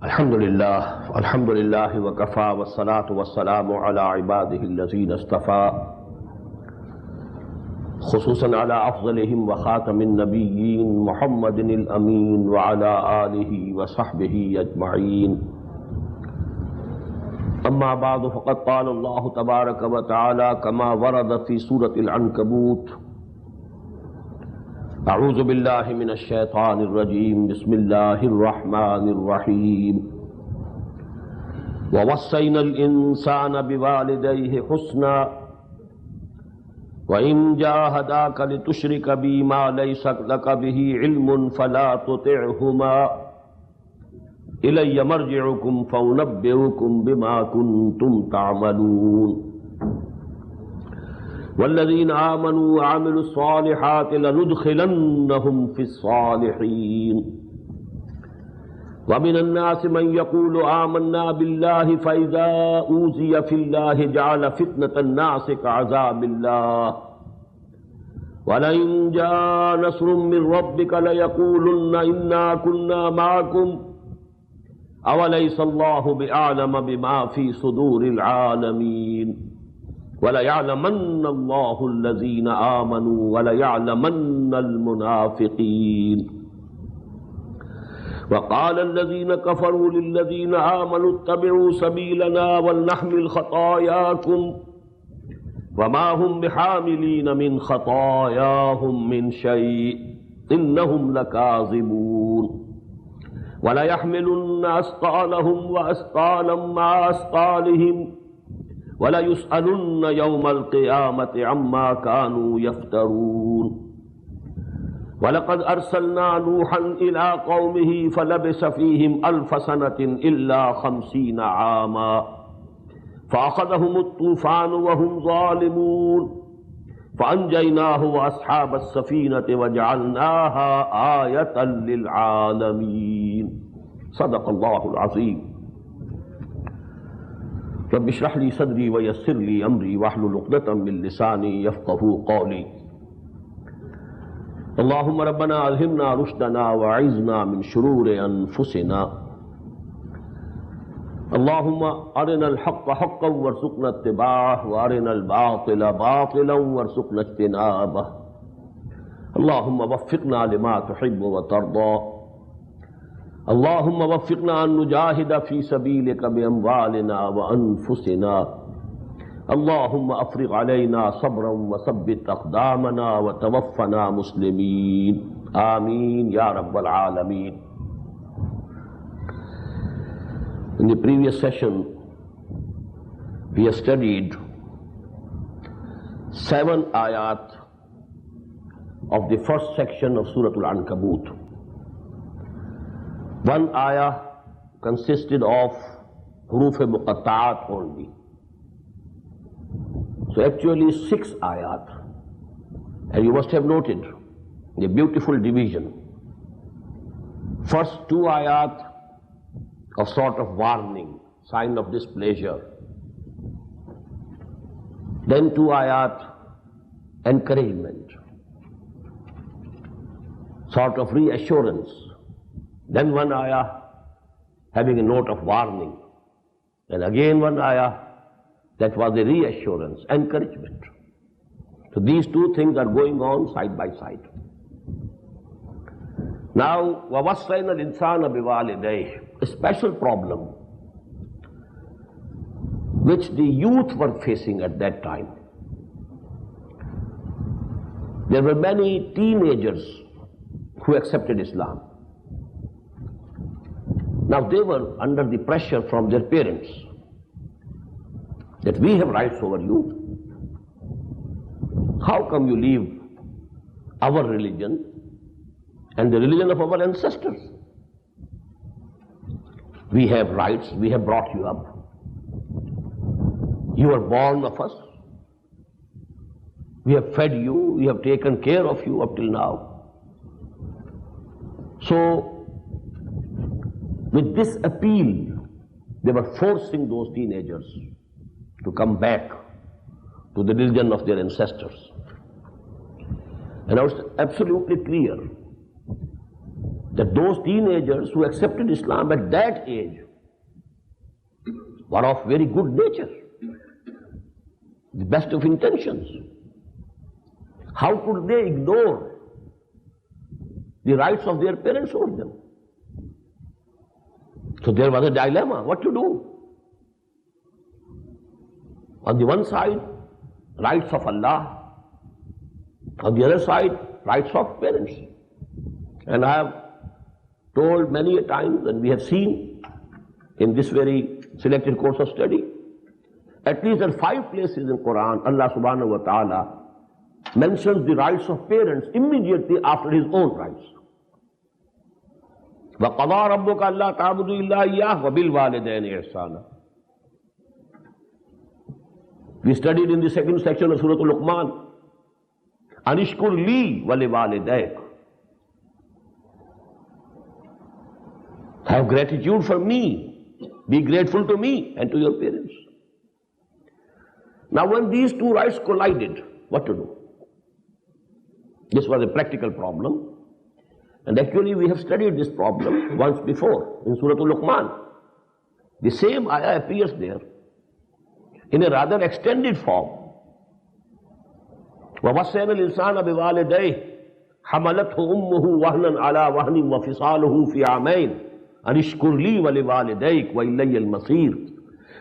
अल्हम्दुलिल्लाह वकफ़ा वस्सलातु वस्सलामु अला इबादिहिल्लज़ीना इस्तफ़ा खुसूसन अला अफ़ज़लिहिम व ख़ातमिन नबिय्यीन मुहम्मदिनिल अमीन व अला आलिहि व सहबिहि अजमईन। अम्मा बाद फ़क़द क़ाल अल्लाहु तबारक व तआला कमा वरद फ़ी सूरतिल अन्कबूत अऊज़ु बिल्लाहि मिनश शैतानिर रजीम बिस्मिल्लाहिर रहमानिर रहीम व वस्सैनल इंसाना बिवालिदैहि हुस्ना व इन जाहदाका लितुश्रिका बी मा लैसा लका बिही इल्मुन फला तुतिअहुमा इलय्या मर्जिउकुम फउनब्बिउकुम बिमा कुन्तुम तअमलून वल्लज़ीन आमनू व अमिलुस्सालिहाति लनुदखिलन्नहुम फिस्सालिहीन व मिनन्नासि मन यक़ूलु आमन्ना बिल्लाहि फ़इज़ा ऊज़िया फ़िल्लाहि जअल फ़ित्नतन्नासि कअज़ाबिल्लाह वलइन जाअ नस्रुम मिन रब्बिका लयक़ूलुन्ना इन्ना कुन्ना मअकुम अवलैसल्लाहु बिअअलम बिमा फ़ी सुदूरिल आलमीन वलयअलमन्नल्लाहु अल्लज़ीना आमनू वलयअलमन्नल मुनाफ़िक़ीन वक़ाल अल्लज़ीना कफ़रू लिल्लज़ीना आमनू इत्तबिऊ सबीलना वलनहमिल ख़तायाकुम वमा हुम बिहामिलीन मिन ख़तायाहुम मिन शैइन इन्नहुम लकाज़िबून वलयहमिलुन्न अस्क़ालहुम व अस्क़ालन मा अस्क़ालिहिम वलयुस्अलुन्न यौमल क़ियामति अम्मा कानू यफ्तरून वलक़द अर्सलना नूहन इला क़ौमिही फलबिसा फ़ीहिम अल्फ़ सनतिन इल्ला ख़म्सीना आमा फ़अख़ज़हुमुत तूफ़ानु वहुम ज़ालिमून फ़अंजयनाहु व अस्हाबस सफ़ीनति वजअलनाहा आयतन लिल आलमीन। सदक़ल्लाहुल अज़ीम। रब्बि इश्रह ली सदरी व यस्सिर ली अमरी वहलुल उक़दतम मिन लिसानी यफ़क़हू क़ौली। अल्लाहुम्मा रब्बना अल्हिमना रुश्दना व अइज़ना मिन शुरूरि अनफुसिना। अल्लाहुम्मा अरिनल हक़्क़ हक़्क़न वरज़ुक़ना इत्तिबाअह व अरिनल बातिला बातिलन वरज़ुक़ना इज्तिनाबह। अल्लाहुम्मा वफ़्फ़िक़ना लिमा तुहिब्बु व तर्दा। अल्लाहुम्मा वफ़्फ़िक़ना अन नुजाहिद फ़ी सबीलिका बिअम्वालिना व अनफुसिना। अल्लाहुम्मा अफ़्रिग़ अलैना सब्रन व सब्बित अक़दामना व तवफ़्फ़ना मुस्लिमीन। आमीन या रब्बल आलमीन। In the previous session, we have studied 7 ayat of the first section of Surah Al-Ankabut. One ayah consisted of huruf muqatta'at only. So actually 6 ayat. And you must have noted the beautiful division. First 2 ayat of sort of warning, sign of displeasure. Then 2 ayat encouragement, sort of reassurance. Then 1 ayah having a note of warning. And again 1 ayah that was a reassurance, encouragement. So these 2 things are going on side by side. Now, وَوَصَّيْنَا الْإِنسَانَ بِوَالِدَيْهِ, a special problem which the youth were facing at that time. There were many teenagers who accepted Islam. Now they were under the pressure from their parents that we have rights over you. How come you leave our religion and the religion of our ancestors? We have rights, we have brought you up. You are born of us. We have fed you, we have taken care of you up till now. So, with this appeal, they were forcing those teenagers to come back to the religion of their ancestors. And I was absolutely clear that those teenagers who accepted Islam at that age were of very good nature, the best of intentions. How could they ignore the rights of their parents over them? So there was a dilemma, what to do. On the one side, rights of Allah. On the other side, rights of parents. And I have told many a time, and we have seen in this very selected course of study, at least at 5 places in Qur'an, Allah subhanahu wa ta'ala mentions the rights of parents immediately after his own rights. وَقَضَى رَبُّكَ أَلَّا تَعْبُدُوا إِلَّا إِيَّاهُ وَبِالْوَالِدَيْنِ إِحْسَانًا. We studied in the second section of Surah Al-Luqman, Anishkur li waliwalidayk. Have gratitude for me. Be grateful to me and to your parents. Now when these two rights collided, what to do? This was a practical problem. And actually we have studied this problem once before in Surah Al-Luqman. The same ayah appears there in a rather extended form. وَوَصَّيْنَا الْإِنسَانَ بِوَالِدَيْهِ حَمَلَتْهُ أُمُّهُ وَهْنًا عَلَى وَهْنٍ وَفِصَالُهُ فِي عَامَيْنِ أَنِ اشْكُرْ لِي وَلِوَالِدَيْكَ وَإِلَيَّ الْمَصِيرُ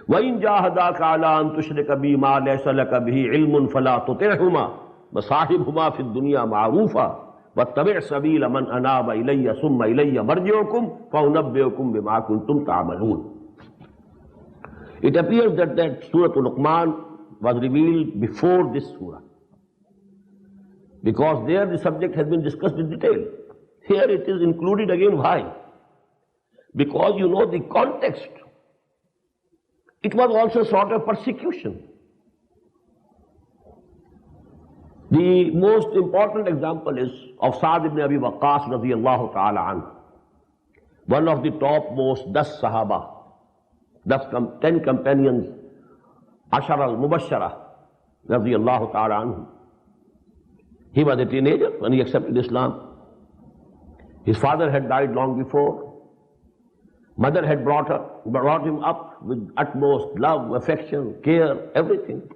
وَإِنْ جَاهَدَاكَ عَلَى أَنْ تُشْرِكَ بِي مَا لَيْسَ لَكَ بِهِ عِلْمٌ فَلَا تُطِعْهُمَا وَصَاحِبْهُمَا فِي الدُّنْيَا مَعْرُوفًا وَاتَّبِعْ سَبِيلَ مَنْ أَنَابَ إِلَيَّ ثُمَّ إِلَيَّ مَرْجِعُكُمْ فَأُنَبِّئُكُمْ بِمَا كُنْتُمْ تَعْمَلُونَ. It appears that Surah Al-Luqman was revealed before this surah, because there the subject has been discussed in detail. Here it is included again. Why? Because you know the context. It was also sort of persecution. The most important example is of Sa'd ibn Abi Waqqas radiyallahu ta'ala anhu, one of the topmost 10 Sahaba, 10 companions, Ashar al-Mubashshara radiyallahu ta'ala anhu. He was a teenager when he accepted Islam. His father had died long before. Mother had brought him up with utmost love, affection, care, everything.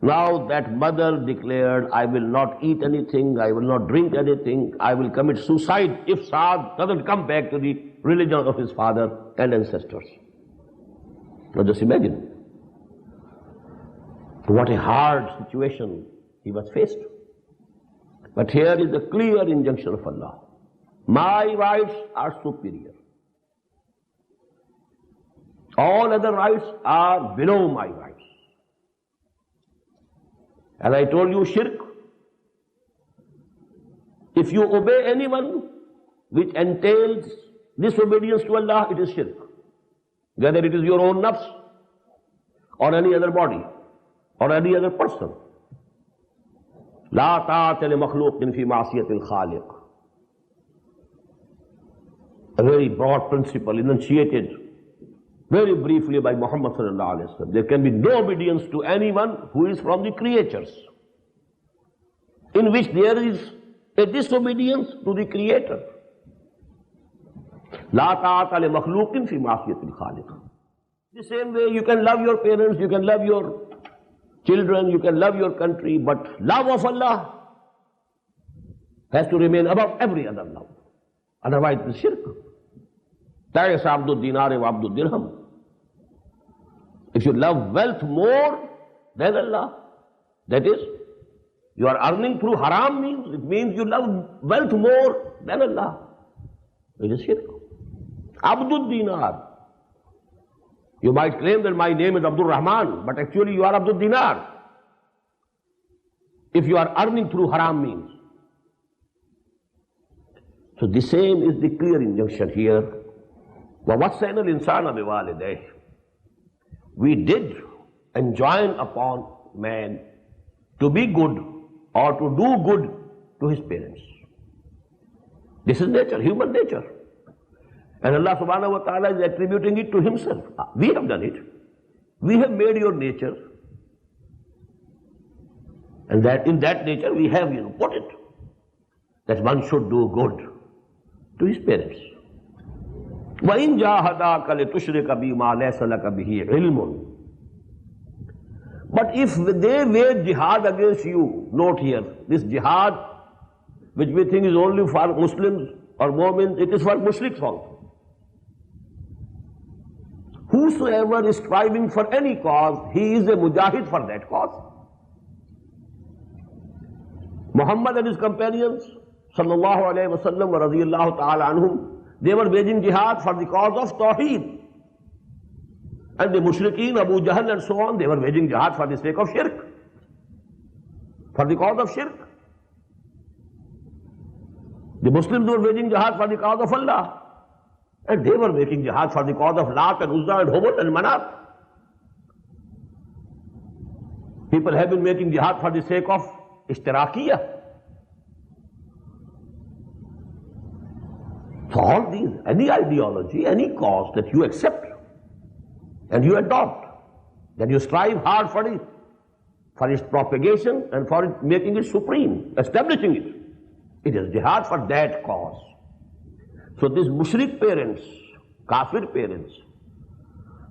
Now that mother declared, I will not eat anything, I will not drink anything, I will commit suicide if Saad doesn't come back to the religion of his father and ancestors. Now just imagine what a hard situation he was faced. But here is the clear injunction of Allah. My rights are superior. All other rights are below my rights. As I told you, shirk, if you obey anyone which entails disobedience to Allah, it is shirk. Whether it is your own nafs, or any other body, or any other person. لا طاعة لمخلوق في معصية الخالق. A very broad principle enunciated very briefly by Muhammad sallallahu alaihi wasallam. There can be no obedience to anyone who is from the creatures, in which there is a disobedience to the Creator. لا طاعة لمخلوق في معصية الخالق. The same way you can love your parents, you can love your children, you can love your country, but love of Allah has to remain above every other love. Otherwise it is shirk. Ta'is abdul dinar wa abdul dirham. If you love wealth more than Allah, that is, you are earning through haram means, it means you love wealth more than Allah. It is shirk. Abdul dinar. You might claim that my name is Abdul Rahman, but actually you are Abdul Dinar. If you are earning through haram means. So the same is the clear injunction here. وَوَصَّيْنَا الْإِنسَانَ بِوَالِدَيْهِ. We did enjoin upon man to be good or to do good to his parents. This is nature, human nature. And Allah subhanahu wa ta'ala is attributing it to himself. We have done it. We have made your nature. And that in that nature we have put it. That one should do good to his parents. وَإِن جَاهَدَاكَ لِتُشْرِكَ بِمَا لَيْسَ لَكَ بِهِ عِلْمٌ. But if they wage jihad against you, note here, this jihad, which we think is only for Muslims or Mu'mins, it is for mushriks also. Whosoever is striving for any cause, he is a mujahid for that cause. Muhammad and his companions, sallallahu alayhi wa sallam wa radiyallahu ta'ala anhum, they were waging jihad for the cause of Tawheed. And the mushrikeen, Abu Jahl and so on, they were waging jihad for the sake of shirk, for the cause of shirk. The Muslims were waging jihad for the cause of Allah, and they were making jihad for the cause of Lat and Uzza and Hubal and Manat. People have been making jihad for the sake of Ishtirakiyah. So all these, any ideology, any cause that you accept and you adopt, that you strive hard for its propagation and for it making it supreme, establishing it, it is jihad for that cause. So these mushrik parents, kafir parents,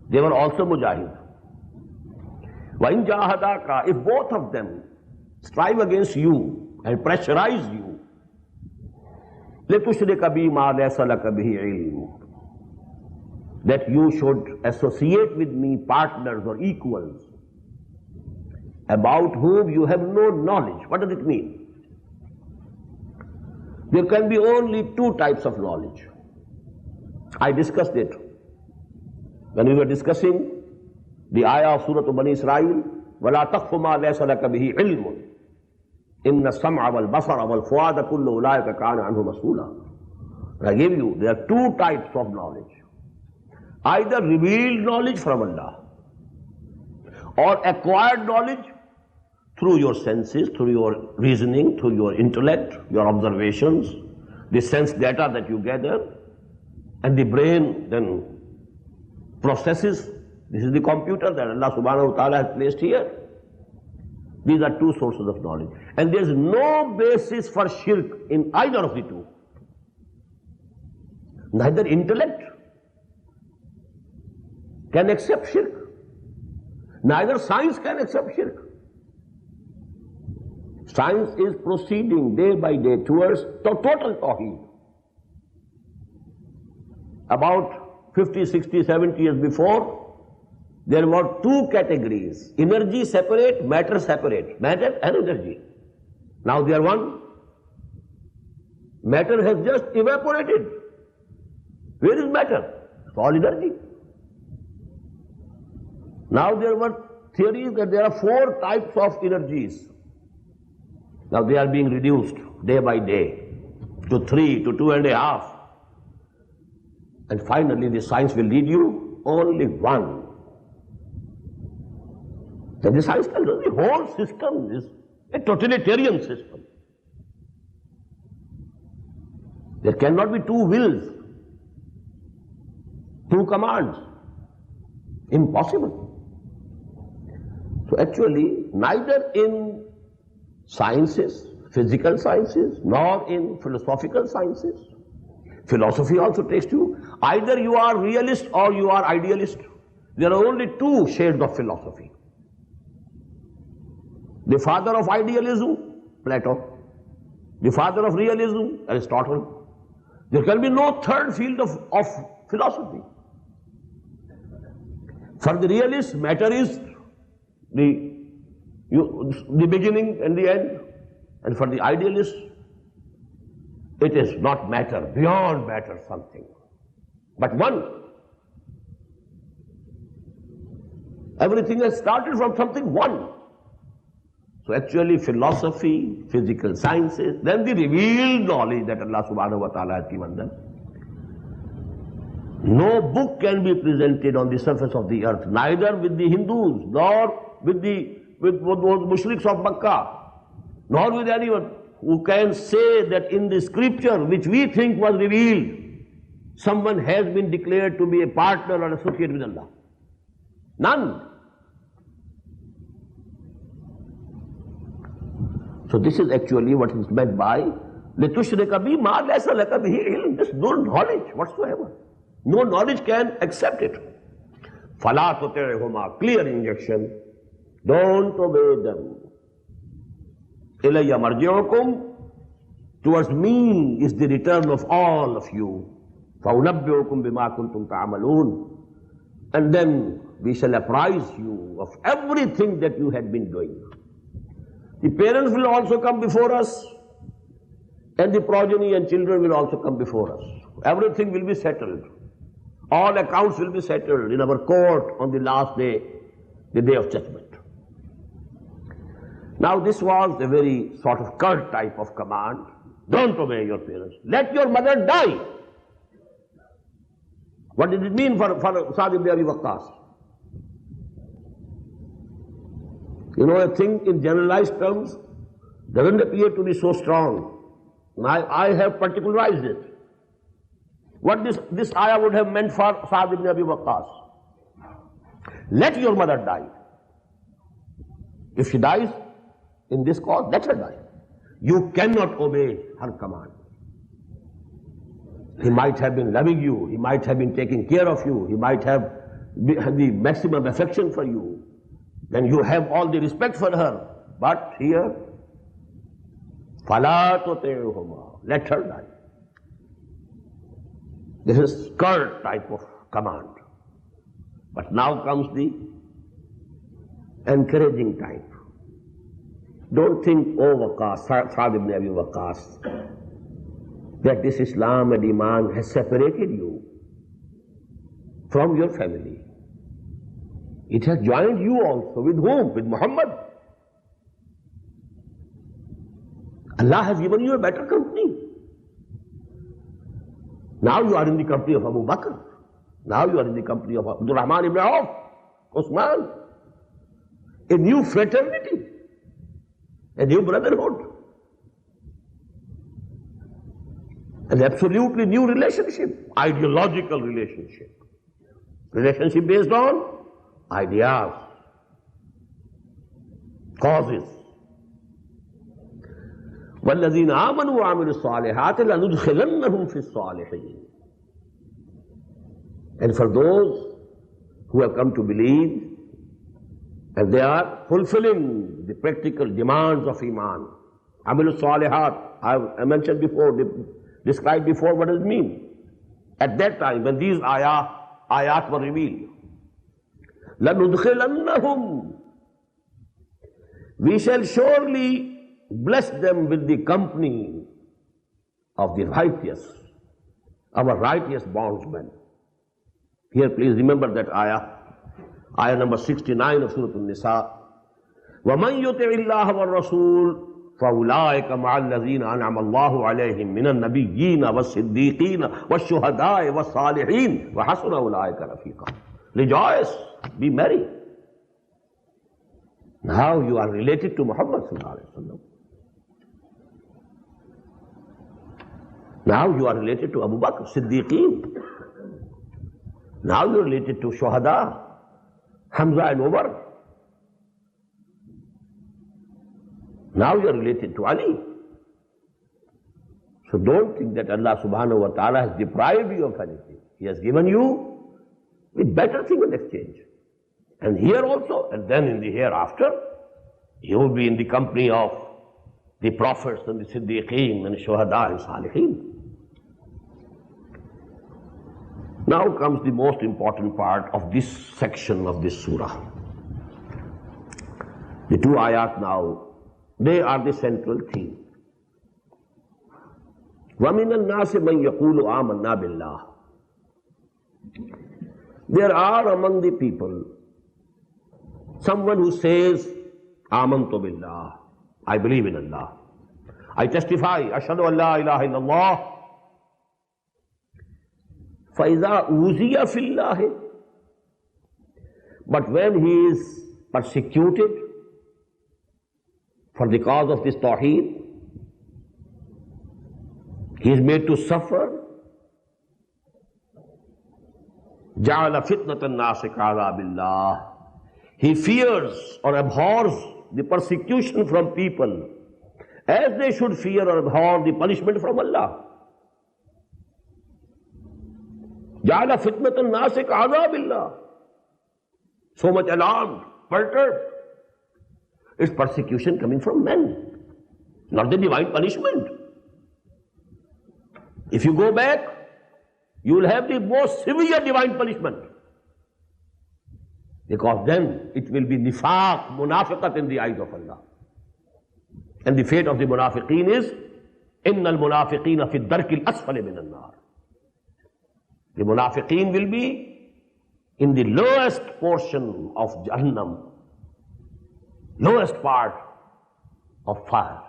they were also mujahid. وَإِن جَاهَدَاكَ, if both of them strive against you and pressurize you, لِتُشْرِكَ بِمَا لَيْسَ لَكَ بِهِ عِلْمٌ, that you should associate with me partners or equals about whom you have no knowledge. What does it mean? There can be only two types of knowledge. I discussed it when we were discussing the ayah of Surah Bani Israel, وَلَا تَخْفُ مَا لَيْسَ لَكَ بِهِ عِلْمٌ إِنَّ السَّمْعَ وَالْبَصَرَ وَالْفُؤَادَ كُلُّ أُولَٰئِكَ كَانَ عَنْهُ مَسْئُولًا. I gave you, there are two types of knowledge. Either revealed knowledge from Allah or acquired knowledge through your senses, through your reasoning, through your intellect, your observations, the sense data that you gather, and the brain then processes. This is the computer that Allah subhanahu wa ta'ala has placed here. These are two sources of knowledge. And there is no basis for shirk in either of the two. Neither intellect can accept shirk, neither science can accept shirk. Science is proceeding day by day towards total tawheed. About 50, 60, 70 years before, there were two categories: energy separate, matter separate, matter and energy. Now they are one. Matter has just evaporated. Where is matter? It's all energy. Now there were theories that there are four types of energies. Now they are being reduced day by day to 3, to 2.5. And finally the science will lead you only one. Then the science tells us the whole system is a totalitarian system. There cannot be two wills, two commands. Impossible. So actually, neither in sciences, physical sciences, nor in philosophical sciences. Philosophy also takes you. Either you are realist or you are idealist. There are only two shades of philosophy. The father of idealism, Plato. The father of realism, Aristotle. There can be no third field of philosophy. For the realist, matter is the beginning and the end. And for the idealist, it is not matter, beyond matter something, but one. Everything has started from something one. So actually philosophy, physical sciences, then the revealed knowledge that Allah subhanahu wa ta'ala has given them. No book can be presented on the surface of the earth, neither with the Hindus, nor with those mushriks of Makkah, nor with anyone who can say that in the scripture which we think was revealed, someone has been declared to be a partner or associate with Allah. None. So this is actually what is meant by لِتُشْرِكَ بِي مَا لَيْسَ لَكَ بِهِ عِلْمٌ. There's no knowledge whatsoever. No knowledge can accept it. فَلَا تُطِعْهُمَا. Clear injection. Don't obey them. إِلَيَّ مَرْجِعُكُمْ. Towards me is the return of all of you. فَأُنَبِّئُكُمْ بِمَا كُنْتُمْ تَعْمَلُونَ. And then we shall apprise you of everything that you had been doing. The parents will also come before us, and the progeny and children will also come before us. Everything will be settled. All accounts will be settled in our court on the last day, the day of judgment. Now this was a very sort of curt type of command. Don't obey your parents. Let your mother die. What did it mean for Sa'd ibn Abi Waqqas? You know, a thing in generalized terms doesn't appear to be so strong. I have particularized it. What this ayah would have meant for Sa'd ibn Abi Waqqas. Let your mother die. If she dies in this cause, let her die. You cannot obey her command. He might have been loving you, he might have been taking care of you, he might have the maximum affection for you. Then you have all the respect for her. But here, فَلَا تُطِعْهُمَا. Let her die. This is curt type of command. But now comes the encouraging type. Don't think, oh Waqqas, Sa'd ibn Abi Waqqas, that this Islam and Iman has separated you from your family. It has joined you also. With whom? With Muhammad. Allah has given you a better company. Now you are in the company of Abu Bakr. Now you are in the company of Abdul Rahman ibn Auf, Osman. A new fraternity, a new brotherhood, an absolutely new relationship, ideological relationship. Relationship based on ideas, causes. وَالَّذِينَ آمَنُوا وَعَمِلُوا الصَّالِحَاتِ لَنُدْخِلَنَّهُمْ فِي الصَّالِحِينَ. And for those who have come to believe and they are fulfilling the practical demands of Iman, عَمِلُوا الصَّالِحَاتِ, I mentioned before, described before what does it mean. At that time when these ayat were revealed, لَنُدْخِلَنَّهُمْ. We shall surely bless them with the company of the righteous, our righteous bondsmen. Here please remember that ayah number 69 of Surah An-Nisa. وَمَنْ يُطِعِ اللَّهَ وَالرَّسُولَ فَأُولَٰئِكَ مَعَ الَّذِينَ أَنْعَمَ اللَّهُ عَلَيْهِمْ مِنَ النَّبِيِّينَ وَالصِّدِّيقِينَ وَالشُّهَدَاءِ وَالصَّالِحِينَ وَحَسُنَ أُولَٰئِكَ رَفِيقًا. Rejoice, be merry. Now you are related to Muhammad sallallahu alaihi wasallam. Now you are related to Abu Bakr, Siddiqeen. Now you are related to Shuhada, Hamza and Umar. Now you are related to Ali. So don't think that Allah subhanahu wa ta'ala has deprived you of anything. He has given you with better thing in exchange. And here also, and then in the hereafter, you will be in the company of the prophets and the Siddiqeen and the Shuhada and Salihin. Now comes the most important part of this section of this surah. The two ayat now, they are the central theme. وَمِنَ النَّاسِ مَنْ يَقُولُ آمَنَّا بِاللَّهِ. There are among the people someone who says, Amantu billah, I believe in Allah. I testify, Ashhadu an la ilaha illallah. فَإِذَا أُوذِيَ فِي اللَّهِ. But when he is persecuted for the cause of this tawheed, he is made to suffer. جَعَلَ فِتْنَةَ النَّاسِ كَعَذَابِ اللَّهِ. He fears or abhors the persecution from people as they should fear or abhor the punishment from Allah. Ja'ala fitnatan nasi ka'adhabillah. So much alarmed, perturbed. It's persecution coming from men, not the divine punishment. If you go back, you will have the most severe divine punishment. Because then it will be nifaq, munafiqat in the eyes of Allah. And the fate of the munafiqeen is, innal munafiqeen fi darkil asfali min an-nar. The munafiqeen will be in the lowest portion of Jahannam, lowest part of fire.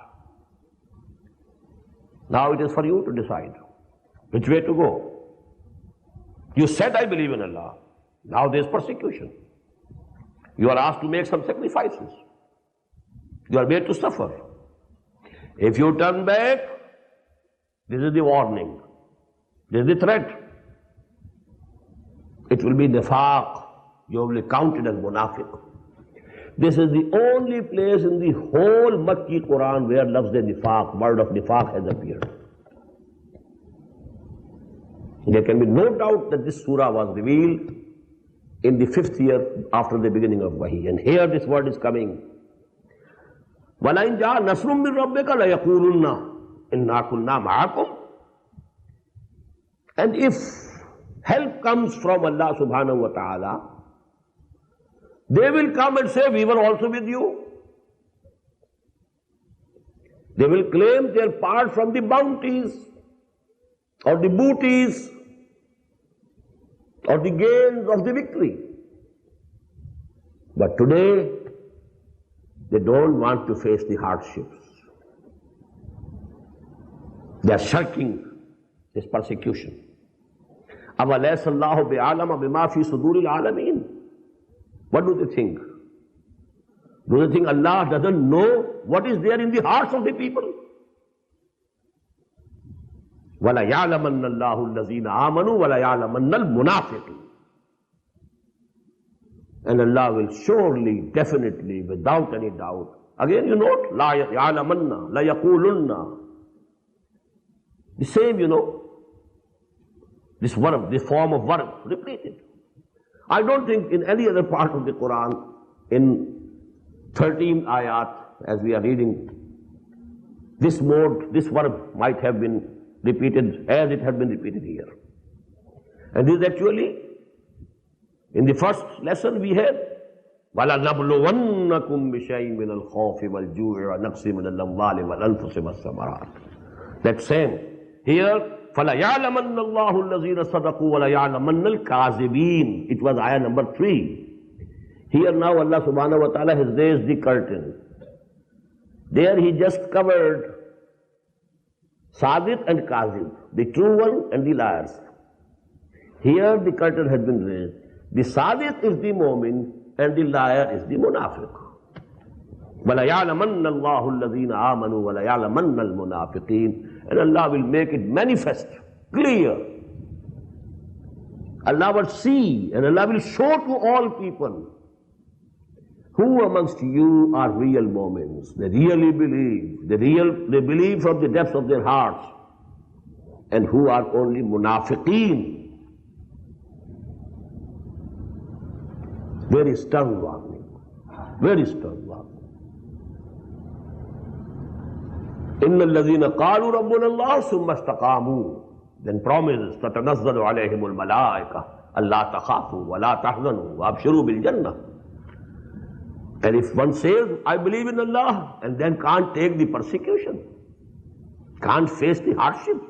Now it is for you to decide which way to go. You said, I believe in Allah. Now there is persecution. You are asked to make some sacrifices. You are made to suffer. If you turn back, this is the warning. This is the threat. It will be nifaq. You will be counted as munafiq. This is the only place in the whole Makki Qur'an where lafz nifaq, word of nifaq has appeared. There can be no doubt that this surah was revealed in the 5th year after the beginning of Wahi. And here this word is coming. وَلَئِنْ جَاءَ نَصْرٌ مِّن رَبِّكَ لَيَقُولُنَّ إِنَّا كُنَّا مَعَكُمْ. And if help comes from Allah subhanahu wa ta'ala, they will come and say, we were also with you. They will claim their part from the bounties or the booties or the gains of the victory. But today, they don't want to face the hardships. They are shirking this persecution. أَوَلَيْسَ اللَّهُ بِعَالَمَ بِمَا فِي صُدُورِ الْعَالَمِينَ. What do they think? Do they think Allah doesn't know what is there in the hearts of the people? وَلَيَعْلَمَنَّ اللَّهُ الَّذِينَ آمَنُوا وَلَيَعْلَمَنَّ الْمُنَافِقِينَ. And Allah will surely, definitely, without any doubt. Again, you note, لَا يَعْلَمَنَّ لَا يَقُولُنَّ. The same, this verb, this form of verb, repeated. I don't think in any other part of the Quran, in 13 ayat, as we are reading, this mode, this verb might have been repeated as it had been repeated here. And this is actually, in the first lesson we had, وَلَنَبْلُوَنَّكُمْ بِشَيْءٍ مِّنَ الْخَوْفِ وَالْجُوعِ وَنَقْصٍ مِّنَ الْأَمْوَالِ وَالْأَنفُسِ وَالثَّمَرَاتِ. That same. Here, فَلَيَعْلَمَنَّ اللَّهُ الَّذِينَ صَدَقُوا وَلَيَعْلَمَنَّ الْكَاذِبِينَ. It was ayah number 3. Here now Allah subhanahu wa ta'ala has raised the curtain. There he just covered Sadiq and Kazib, the true one and the liars. Here the curtain has been raised. The Sadiq is the Mu'min and the liar is the Munafiq. وَلَيَعْلَمَنَّ اللَّهُ الَّذِينَ آمَنُوا وَلَيَعْلَمَنَّ الْمُنَافِقِينَ. And Allah will make it manifest, clear. Allah will see and Allah will show to all people who amongst you are real Mu'mins. They really believe. They believe from the depths of their hearts. And who are only Munafiqeen. Very stern warning. Very stern warning. إِنَّ الَّذِينَ قَالُوا رَبُّنَا اللَّهُ ثُمَّ اسْتَقَامُوا. Then promises, تَتَنَزَّلُ عَلَيْهِمُ الْمَلَائِكَةُ أَلَّا تَخَافُوا وَلَا تَحْزَنُوا وَأَبْشِرُوا بِالْجَنَّةِ. And if one says, I believe in Allah, and then can't take the persecution, can't face the hardship,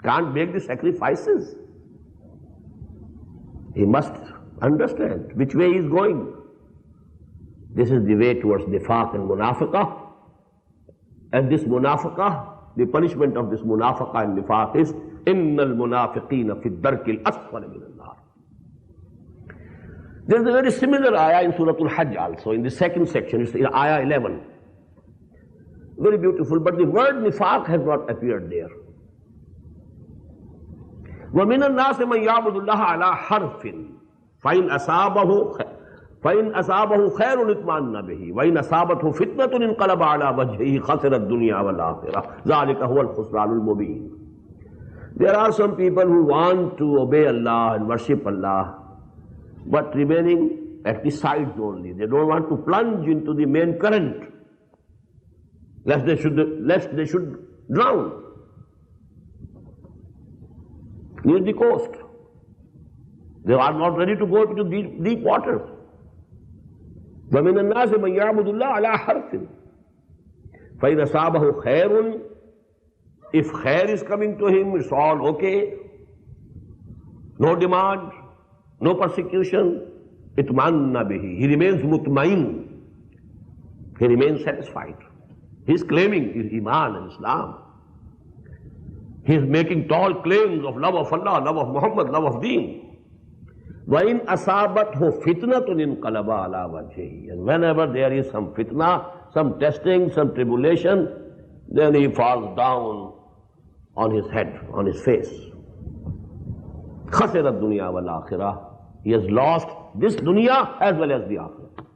can't make the sacrifices, he must understand which way he is going. This is the way towards nifaq and munafiqah. And this munafiqah, the punishment of this munafiqah and nifaq is إِنَّ الْمُنَافِقِينَ فِي الدَّرْكِ الْأَسْفَلِ مِنَ النَّارِ. There is a very similar ayah in Surah Al-Hajj also, in the second section, it's in ayah 11. Very beautiful, but the word nifaq has not appeared there. وَمِنَ النَّاسِ مَنْ يَعْبُدُ اللَّهَ عَلَىٰ حَرْفٍ فَإِنْ أَصَابَهُ فَإِنْ أَصَابَهُ خَيْرٌ اطْمَأَنَّ بِهِ وَإِنْ أَصَابَتْهُ فِتْنَةٌ انقلب عَلَى وَجْهِهِ خَسِرَ الدُّنْيَا وَالْآخِرَةَ ذَلِكَ هُوَ الْخُسْرَانُ الْمُبِينُ. There are some people who want to obey Allah and worship Allah, but remaining at the sides only. They don't want to plunge into the main current, lest they should drown near the coast. They are not ready to go into deep waters. وَمِنَ النَّاسِ مَنْ يَعْبُدُ اللَّهَ عَلَىٰ حَرْفٍ فَإِذَا أَصَابَهُ خَيْرٌ. If khair is coming to him, it's all okay. No demand, no persecution. Itmanna bihi. He remains mutmain. He remains satisfied. He is claiming his Iman and Islam. He is making tall claims of love of Allah, love of Muhammad, love of Deen. وَإِنْ أَصَابَتْهُ فِتْنَةٌ انْقَلَبَ عَلَى وَجْهِهِ. And whenever there is some fitna, some testing, some tribulation, then he falls down on his head, on his face. خَسِرَ الدُّنْيَا وَالْآخِرَةِ. He has lost this dunya as well as the akhirah.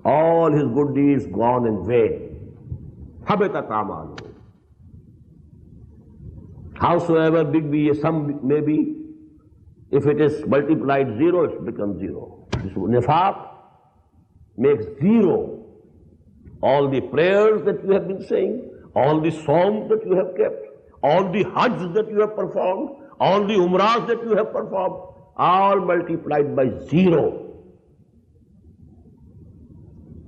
All his good deeds gone in vain. حَبِطَتْ أَعْمَالُهُ. Howsoever big be a sum may be, if it is multiplied zero, it becomes zero. This nifaq makes zero all the prayers that you have been saying, all the psalms that you have kept, all the hajj that you have performed, all the umrahs that you have performed, all multiplied by zero.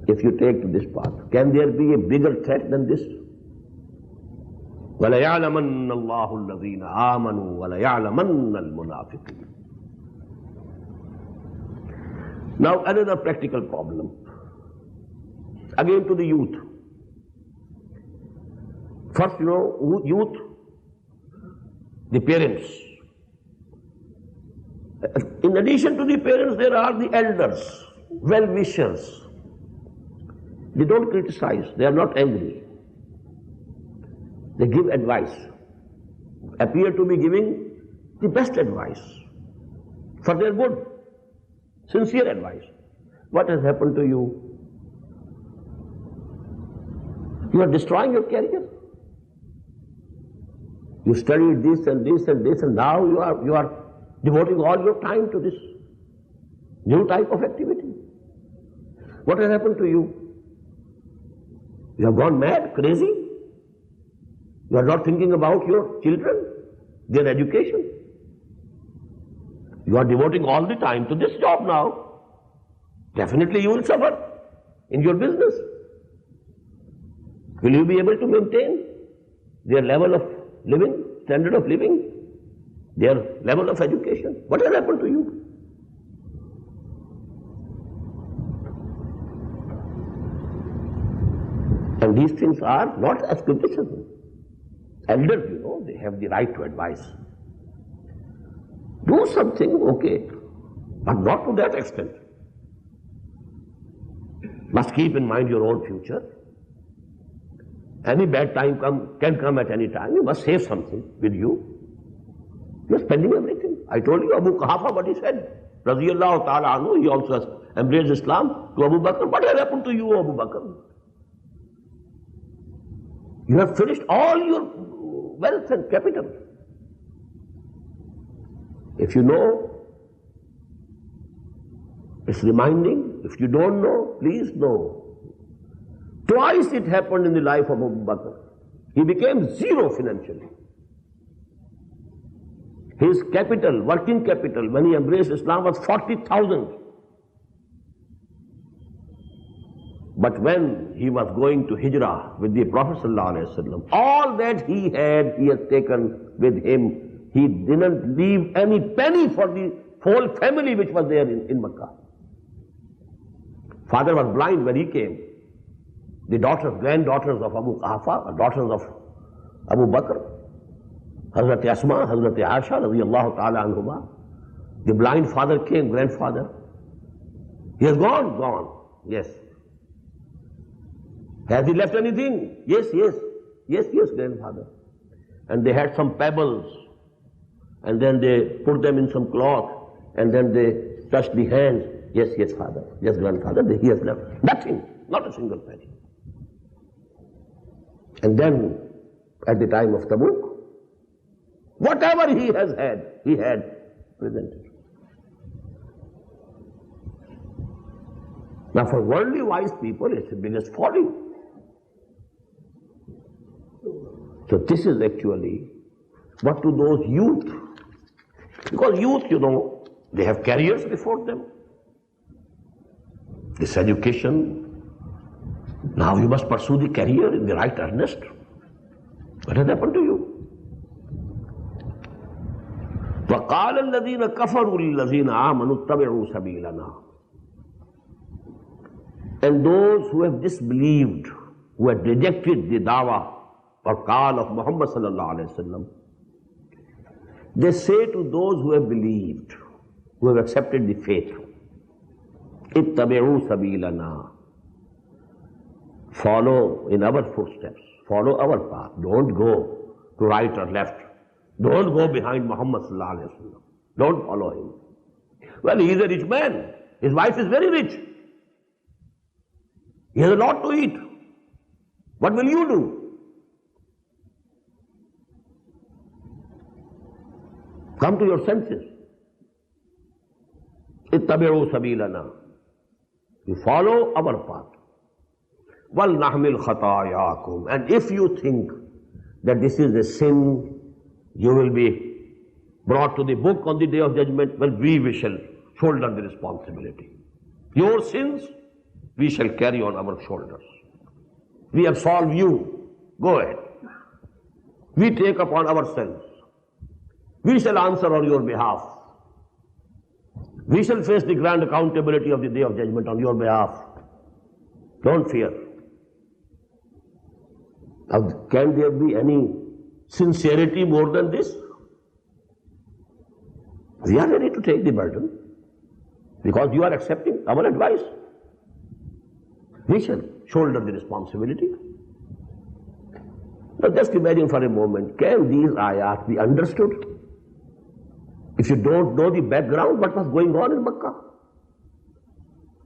If you take to this path, can there be a bigger threat than this? وَلَيَعْلَمَنَّ اللَّهُ الَّذِينَ آمَنُوا وَلَيَعْلَمَنَّ الْمُنَافِقِينَ. Now another practical problem. Again to the youth. First, youth, the parents. In addition to the parents, there are the elders, well-wishers. They don't criticize, they are not angry. They give advice, appear to be giving the best advice for their good, sincere advice. What has happened to you? You are destroying your career. You studied this and this and this, and now you are devoting all your time to this new type of activity. What has happened to you? You have gone mad, crazy? You are not thinking about your children, their education. You are devoting all the time to this job now. Definitely you will suffer in your business. Will you be able to maintain their level of living, standard of living, their level of education? What has happened to you? And these things are not as criticism. Elders, they have the right to advise. Do something, okay, but not to that extent. Must keep in mind your own future. Any bad time can come at any time. You must save something with you. You are spending everything. I told you Abu Quhafa what he said. Radiyallahu ta'ala anhu, he also has embraced Islam to Abu Bakr. What has happened to you, Abu Bakr? You have finished all your wealth and capital. If you know, it's reminding. If you don't know, please know. Twice it happened in the life of Abu Bakr. He became zero financially. His capital, working capital, when he embraced Islam was 40,000. But when he was going to Hijrah with the Prophet ﷺ, all that he had, he has taken with him. He didn't leave any penny for the whole family which was there in Makkah. Father was blind when he came. The daughters, granddaughters of Abu Quhafa, daughters of Abu Bakr, Hazrat Asma, Hazrat Aisha, radiyallahu ta'ala anhuma. The blind father came, grandfather. He has gone, yes. Has he left anything? Yes, grandfather. And they had some pebbles, and then they put them in some cloth, and then they touched the hands, yes, father, yes, grandfather, he has left. Nothing, not a single penny. And then, at the time of Tabuk, whatever he had presented. Now for worldly wise people, it's the biggest folly. So this is actually what to those youth. Because youth, they have careers before them. This education. Now you must pursue the career in the right earnest. What has happened to you? وَقَالَ الَّذِينَ كَفَرُوا لِلَّذِينَ آمَنُوا اتَّبِعُوا سَبِيلَنَا. And those who have disbelieved, who have rejected the dawah or call of Muhammad sallallahu alayhi wa sallam, they say to those who have believed, who have accepted the faith, ittabi'u sabilana, follow in our footsteps, follow our path, don't go to right or left, don't go behind Muhammad sallallahu alayhi wa sallam, don't follow him. Well, he is a rich man, his wife is very rich, he has a lot to eat, what will you do? Come to your senses. Ittabi'u sabilana. You follow our path. Wal nahmil khatayakum. And if you think that this is a sin, you will be brought to the book on the day of judgment, well, we shall shoulder the responsibility. Your sins, we shall carry on our shoulders. We absolve you. Go ahead. We take upon ourselves. We shall answer on your behalf. We shall face the grand accountability of the day of judgment on your behalf. Don't fear. Now, can there be any sincerity more than this? We are ready to take the burden because you are accepting our advice. We shall shoulder the responsibility. Now just imagine for a moment, can these ayat be understood? If you don't know the background, what was going on in Makkah?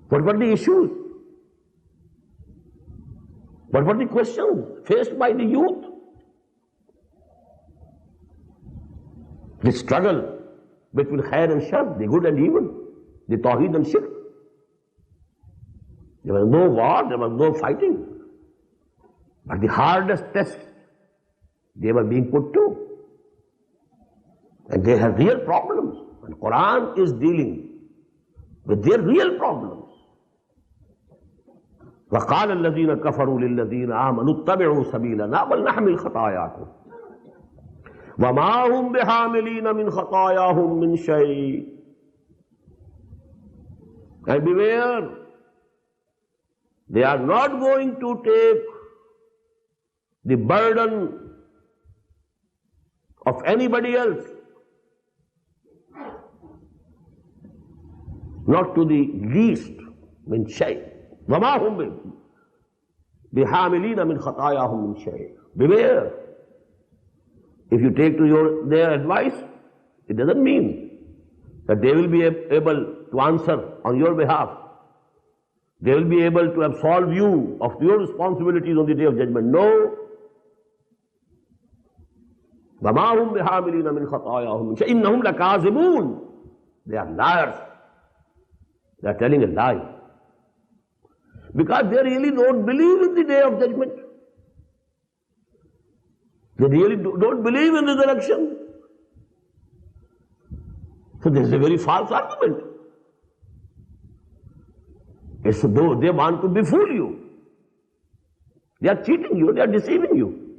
What were the issues? What were the questions faced by the youth? The struggle between khair and shar, the good and evil, the tawheed and shirk. There was no war, there was no fighting. But the hardest test they were being put to. And they have real problems. And Qur'an is dealing with their real problems. وَقَالَ الَّذِينَ كَفَرُوا لِلَّذِينَ آمَنُوا اتَّبِعُوا سَبِيلَنَا وَلْنَحْمِلْ خَطَايَاكُمْ وَمَا هُمْ بِحَامِلِينَ مِنْ خَطَايَاهُمْ مِنْ شَيْءٍ. And beware, they are not going to take the burden of anybody else. Not to the least, min shay. وَمَا هُمْ بِحَامِلِينَ مِنْ خَطَايَاهُمْ مِنْ شَيْءٍ. Beware. If you take to their advice, it doesn't mean that they will be able to answer on your behalf. They will be able to absolve you of your responsibilities on the day of judgment. No. وَمَا هُمْ بِحَامِلِينَ مِنْ خَطَايَاهُمْ مِنْ شَيْءٍ إِنَّهُمْ لَكَاذِبُونَ. They are liars. They are telling a lie. Because they really don't believe in the day of judgment. They really don't believe in resurrection. So this is a very false argument. It's though they want to befool you. They are cheating you, they are deceiving you.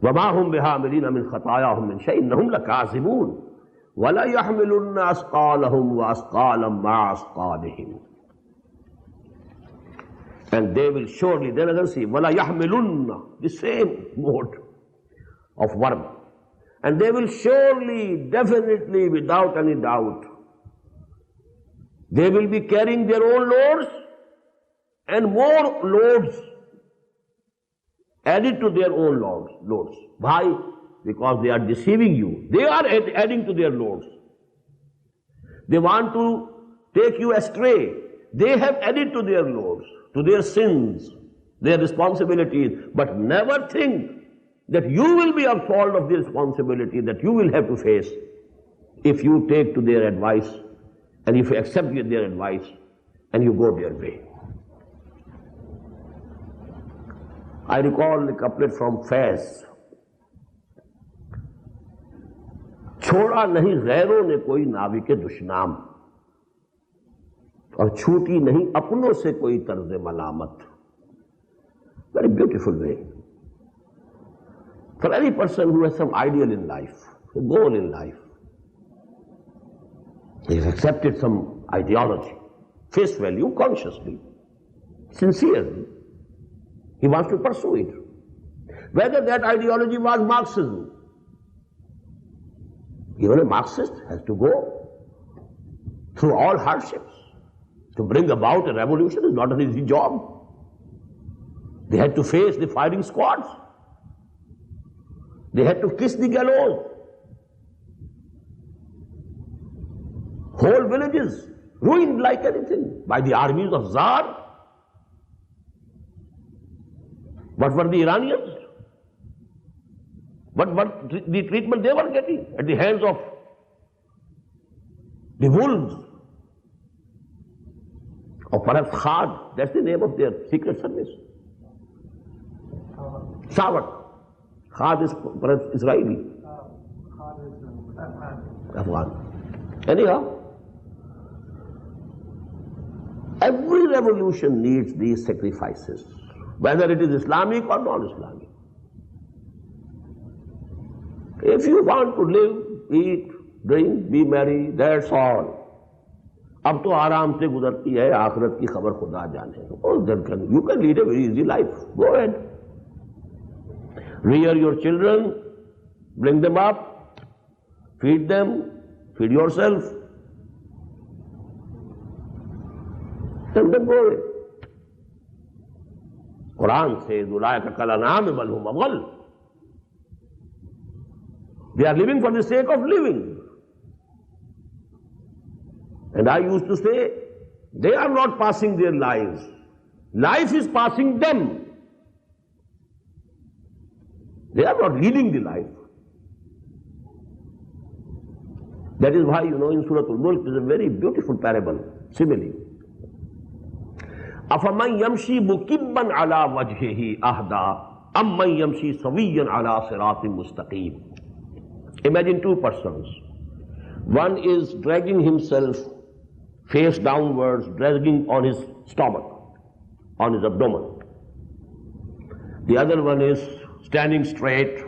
وَمَا هُمْ بِحَامِلِينَ مِنْ خَطَايَاهُمْ مِنْ شَيْءٍ إِنَّهُم لَكَاذِبُونَ وَلَا يَحْمِلُنَّ أَثْقَالَهُمْ وَأَثْقَالًا مَعَ أَثْقَالِهِمْ. And they will surely, then again see, وَلَا يَحْمِلُنَّ, the same mode of verb. And they will surely, definitely, without any doubt, they will be carrying their own loads and more loads added to their own loads. Why? Because they are deceiving you. They are adding to their loads. They want to take you astray. They have added to their loads, to their sins, their responsibilities, but never think that you will be absolved of the responsibility that you will have to face if you take to their advice and if you accept their advice and you go their way. I recall a couplet from Faiz. छोड़ा नहीं गैरों ने कोई नावी के दुश्नाम और छूटी नहीं अपनों से कोई तर्ज मलामत. Very beautiful way. For any person who has some ideal in life, a goal in life, he has accepted some ideology, face value, consciously, sincerely. He wants to pursue it. Whether that ideology was Marxism, even a Marxist has to go through all hardships. To bring about a revolution is not an easy job. They had to face the firing squads. They had to kiss the gallows. Whole villages ruined like anything by the armies of Tsar. What were the Iranians? What the treatment they were getting at the hands of the wolves? Or perhaps Khad, that's the name of their secret service. Sawat. Khad is perhaps Israeli. Afghan. Anyhow, every revolution needs these sacrifices, whether it is Islamic or non-Islamic. If you want to live, eat, drink, be merry, that's all. अब तो आराम से गुजरती है, आखिरत की खबर खुदा जाने. You can lead a very easy life. Go ahead. Rear your children, bring them up, feed them, feed yourself, and then go away. Qur'an says, "Ulaika kal an'am bal hum adall." They are living for the sake of living. And I used to say, they are not passing their lives. Life is passing them. They are not leading the life. That is why, in Surah Al-Mulk, there is a very beautiful parable, simile. أَفَمَنْ يَمْشِي مُكِبًّا عَلَى وَجْهِهِ أَهْدَى أَمَّنْ يَمْشِي سَوِيًّا عَلَى صِرَاطٍ مُسْتَقِيمٍ. Imagine two persons. One is dragging himself face downwards, dragging on his stomach, on his abdomen. The other one is standing straight,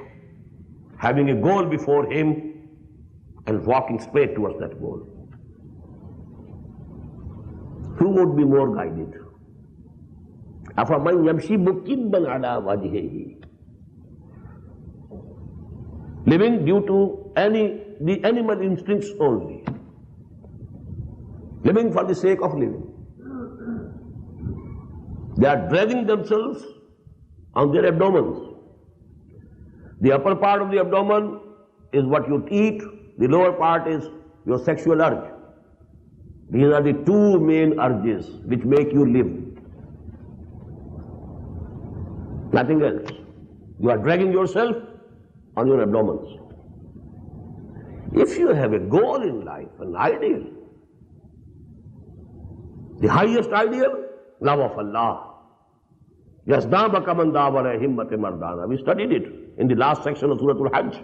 having a goal before him and walking straight towards that goal. Who would be more guided? أَفَمَنْ يَمْشِي مُكِبًّا عَلَى وَجْهِهِ, living due to the animal instincts only, living for the sake of living. They are dragging themselves on their abdomens. The upper part of the abdomen is what you eat, the lower part is your sexual urge. These are the two main urges which make you live. Nothing else. You are dragging yourself on your abdomens. If you have a goal in life, an ideal, the highest ideal, love of Allah. Yasnabaka man dawara himmat mardana. We studied it in the last section of Surah Al-Hajj.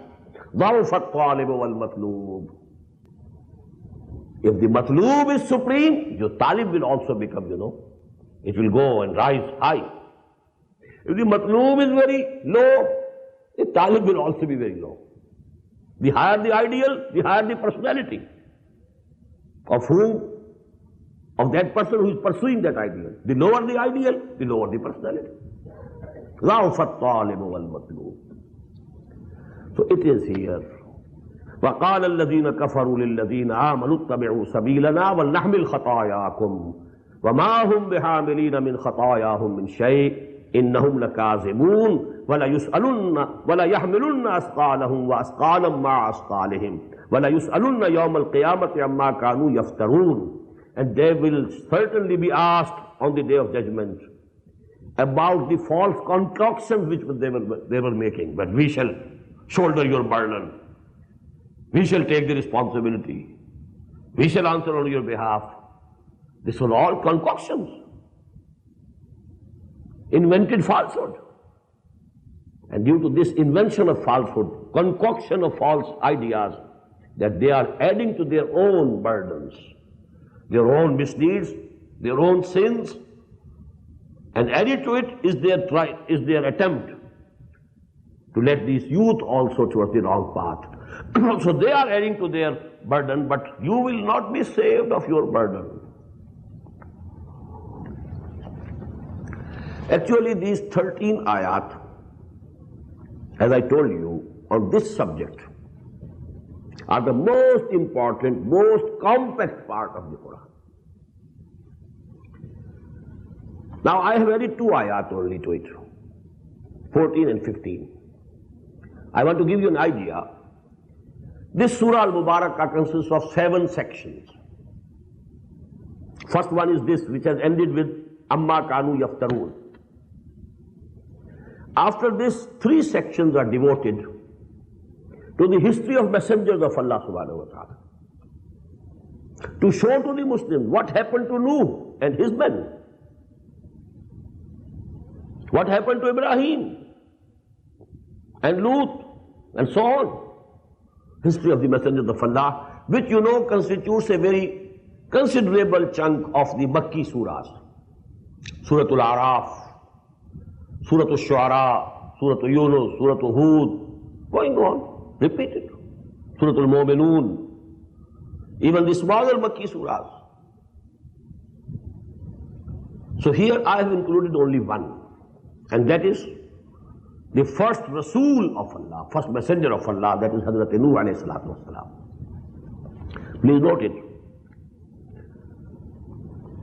Dhawfat talib wal matloob. If the matloob is supreme, your talib will also become, it will go and rise high. If the matloob is very low, the talib will also be very low. The higher the ideal, the higher the personality of that person who is pursuing that ideal. The lower the ideal, the lower the personality. ضعف الطالب والمطلوب. So it is here. وقال الذين كفروا للذين آمنوا اتبعوا سبيلنا ولنحمل خطاياكم وما هم بحاملين من خطاياهم من شيء إنهم لكاذبون ولا يسألون ولا يحملن أثقالهم وأثقالا مع أثقالهم وَلَا يُسْأَلُنَّ يَوْمَ الْقِيَامَةِ عَمَّا كَانُوا يَفْتَرُونَ. And they will certainly be asked on the day of judgment about the false concoctions which they were making. But we shall shoulder your burden. We shall take the responsibility. We shall answer on your behalf. This were all concoctions. Invented falsehood. And due to this invention of falsehood, concoction of false ideas, that they are adding to their own burdens, their own misdeeds, their own sins, and added to it is their attempt to let these youth also towards the wrong path. So they are adding to their burden, but you will not be saved of your burden. Actually, these 13 ayat, as I told you, on this subject, are the most important, most compact part of the Qur'an. Now I have added 2 ayat only to it, 14 and 15. I want to give you an idea. This Surah Al-Mubarakah consists of 7 sections. First one is this, which has ended with Amma Kanu Yaftarun. After this, 3 sections are devoted to the history of messengers of Allah subhanahu wa ta'ala, to show to the Muslims what happened to Nuh and his men, what happened to Ibrahim and Lut, and so on. History of the messengers of Allah, which you know constitutes a very considerable chunk of the Makki surahs. Surah Al-Araf, Surah Al-Shu'ara, Surah Yunus, Surah Hud, going on, repeated. Surah Al-Mu'minun, even the smaller Makki surahs. So here I have included only one, and that is the first Rasul of Allah, first messenger of Allah, that is Hazrat Nuh alayhi salatu wasalam. Please note it.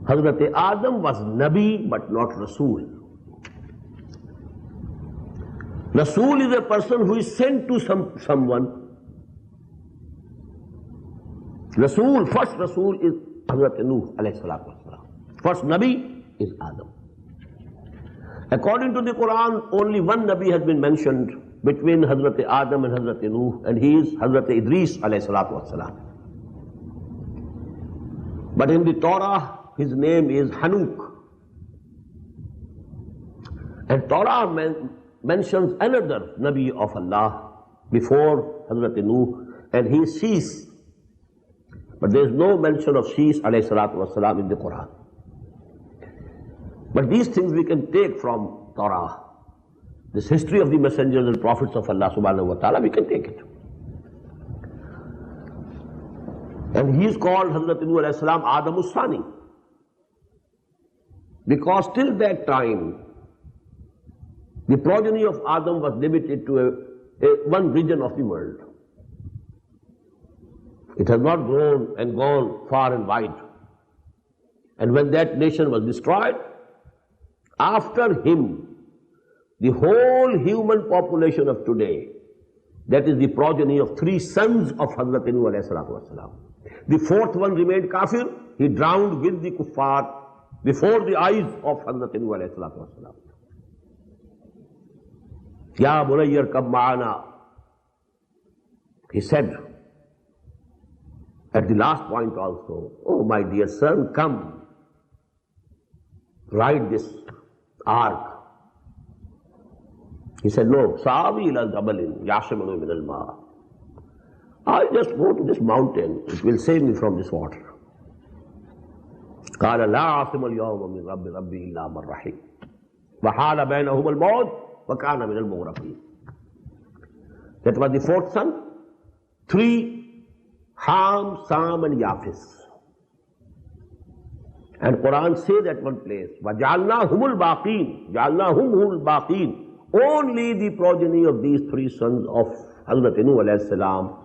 Hazrat Adam was Nabi but not Rasul. Rasul is a person who is sent to someone. Rasul, first Rasul is Hazrat Nuh alayhi salatu wasalam. First Nabi is Adam. According to the Qur'an, only one Nabi has been mentioned between Hazrat Adam and Hazrat Nuh, and he is Hazrat Idris alayhi salatu wasalam. But in the Torah, his name is Hanuk. And Torah mentions another Nabi of Allah before Hazrat Nuh, and he is Shis. But there is no mention of Shis alayhi salatu wasalam in the Qur'an. But these things we can take from Torah. This history of the messengers and prophets of Allah subhanahu wa ta'ala, we can take it. And he is called Hazrat Nuh alayhi salam Adam Usani. Because till that time, the progeny of Adam was limited to one region of the world. It has not grown and gone far and wide. And when that nation was destroyed, after him, the whole human population of today, that is the progeny of 3 sons of Hazrat Nuh alayhi salatu wasalam. The 4th one remained kafir. He drowned with the kuffar before the eyes of Hazrat Nuh alayhi salatu wasalam. Ya Bunayyar Kab Ma'ana. He said at the last point also, oh my dear son, come, ride this ark. He said, no, Sa'awi ila jabalin yashimunu min al-ma. I'll just go to this mountain, it will save me from this water. قال لا عاصم اليوم من رب ربي إلا من رحم وحال بينهم الموت وكان من المغرقين. That was the 4th son. 3, Ham, Sam and Yafis. And Quran says at one place, وَجَعَلْنَاهُمُ الْبَاقِينَ جَعَلْنَاهُمُ الْبَاقِينَ. Only the progeny of these 3 sons of Hazrat Nuh alayhi salam,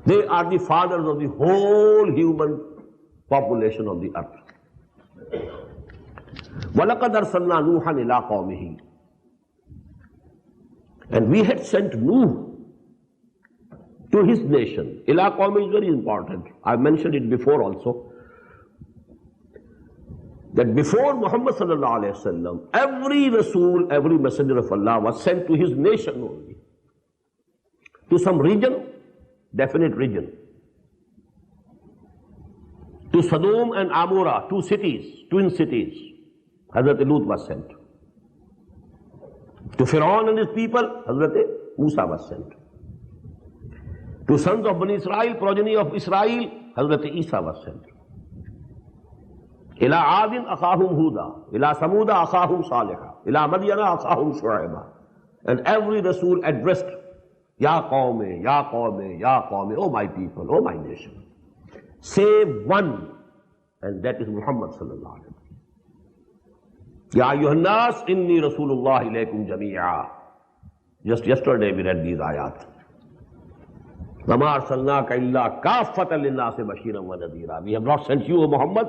they are the fathers of the whole human population of the earth. وَلَقَدْ أَرْسَلْنَا نُوحًا إِلَىٰ قَوْمِهِ. And we had sent Nuh to his nation. Ila qawmi is very important. I mentioned it before also. That before Muhammad sallallahu alayhi wa sallam, every Rasul, every messenger of Allah was sent to his nation only. To some region, definite region. To Sodom and Amorah, two cities, twin cities, Hazrat Lut was sent. To Pharaoh and his people, Hazrat Musa was sent. To sons of Bani Israel, progeny of Israel, Hazrat Isa was sent. Ila Adin akhahum Huda, ila Samuda akhahum Salihah, ila Madyana akhahum Shu'aibah. And every Rasul addressed, Ya Qawmi, Ya Qawmi, Ya Qawmi, oh my people, oh my nation. Save one, and that is Muhammad sallallahu alaihi wasallam. Ya ayyuhan nas, inni Rasulullah ilaykum jami'a. Just yesterday we read these ayat. وَمَا أَرْسَلْنَاكَ إِلَّا كَافَّةً لِلنَّاسِ بَشِيرًا وَنَذِيرًا. We have not sent you, O Muhammad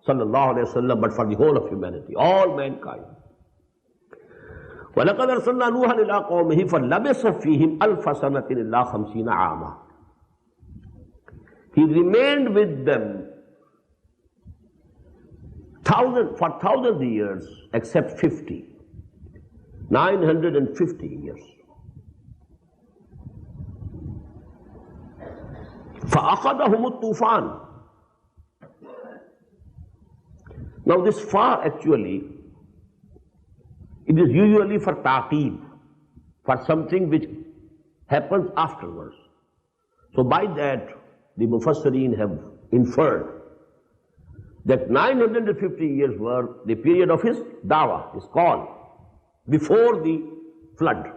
sallallahu alaihi wasallam, but for the whole of humanity, all mankind. وَلَقَدْ أَرْسَلْنَا نُوحًا إِلَىٰ قَوْمِهِ فَلَبِثَ فِيهِمْ أَلْفَ سَنَةٍ إِلَّا 50 عَامًا. He remained with them for 1,000 years, except 50. 950 years. فَأَخَذَهُمُ الطُّوفَانُ. Now this fa actually, it is usually for ta'qib, for something which happens afterwards. So by that, the Mufassirin have inferred that 950 years were the period of his dawah, his call, before the flood,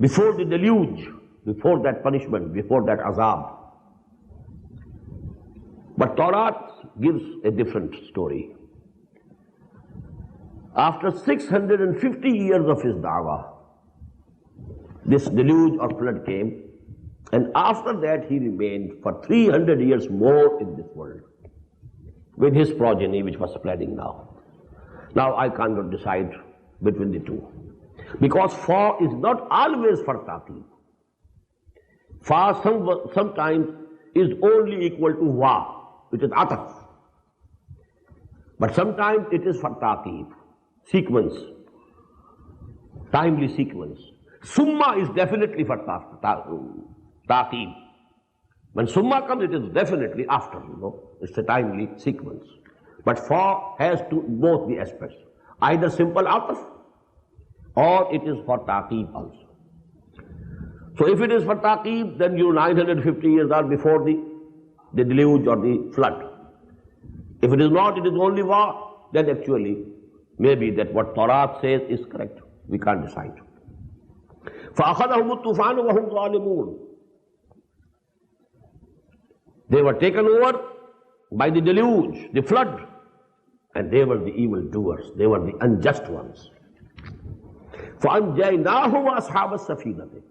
before the deluge, before that punishment, before that azab. But Torah gives a different story. After 650 years of his dawah, this deluge or flood came, and after that he remained for 300 years more in this world with his progeny, which was spreading now. Now I cannot decide between the two, because fa is not always for taqib. Fa sometimes is only equal to wa, which is ataf. But sometimes it is for taqib, sequence, timely sequence. Summa is definitely for taqib. When summa comes, it is definitely after, it's a timely sequence. But fa has both the aspects, either simple ataf or it is for taqib also. So if it is for taqib, then 950 years are before the deluge or the flood. If it is not, it is only wa, then actually maybe that what Torah says is correct. We can't decide. فَأَخَذَهُمُ الطُّوفَانُ وَهُمْ ظَالِمُونَ. They were taken over by the deluge, the flood, and they were the evil doers. They were the unjust ones. فَأَنْجَيْنَاهُ وَأَصْحَابَ السَّفِينَةِ.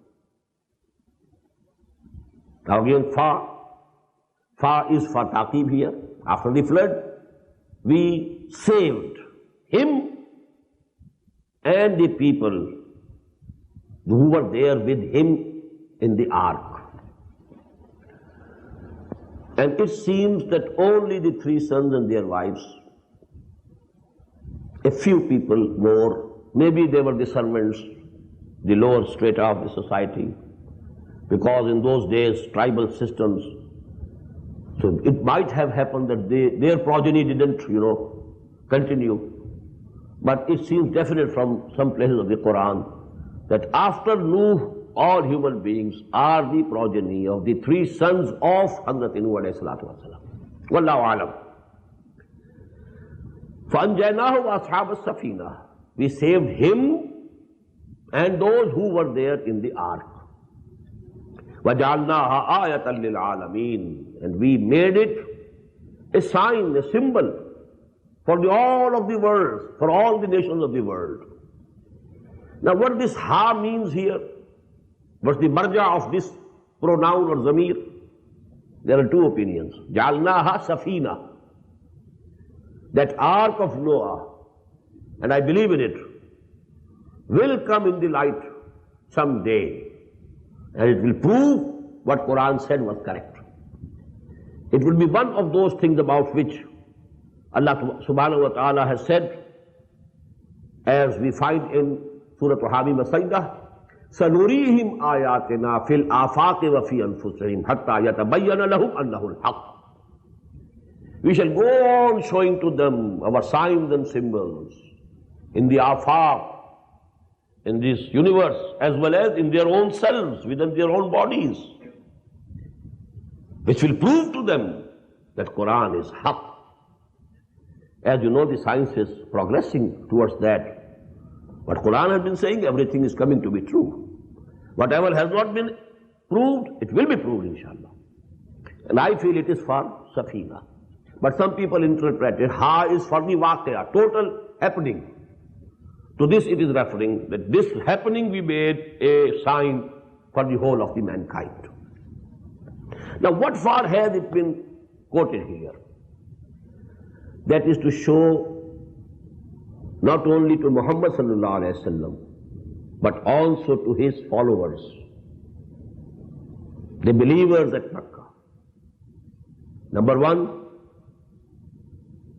Now again, fa is for taqib here. After the flood, we saved him and the people who were there with him in the ark. And it seems that only the 3 sons and their wives, a few people more, maybe they were the servants, the lower strata of the society, because in those days, tribal systems, so it might have happened that their progeny didn't, continue. But it seems definite from some places of the Qur'an that after Nuh, all human beings are the progeny of the 3 sons of Hazrat Nuh alayhi salatu wasalam. Wallahu alam. فَأَنْجَيْنَاهُ وَأَصْحَابَ السَّفِينَةِ. We saved him and those who were there in the ark. وَجَعَلْنَاهَا آيَةً لِلْعَالَمِينَ. And we made it a sign, a symbol for all of the world, for all the nations of the world. Now what this ha means here, what's the marja of this pronoun or zamir? There are 2 opinions. جَعَلْنَاهَا سَفِينَةً. That ark of Noah, and I believe in it, will come in the light someday. and it will prove what Qur'an said was correct. It will be one of those things about which Allah subhanahu wa ta'ala has said, as we find in Surah Hamim As-Sajdah, سَنُرِيهِمْ آيَاتِنَا فِي الْآفَاقِ وَفِي أَنفُسِهِمْ حَتَّى يَتَبَيَّنَ لَهُمْ أَنَّهُ الْحَقُّ. We shall go on showing to them our signs and symbols in the afaq, in this universe, as well as in their own selves, within their own bodies, which will prove to them that Qur'an is haqq. As you know, the science is progressing towards that. What Qur'an has been saying, everything is coming to be true. Whatever has not been proved, it will be proved, inshallah. And I feel it is for Safina. But some people interpret it, Ha is for the Waqia, total happening. To this it is referring, that this happening we made a sign for the whole of the mankind. Now what for has it been quoted here? That is to show not only to Muhammad sallallahu alaihi wasallam, but also to his followers, the believers at Makkah. Number one,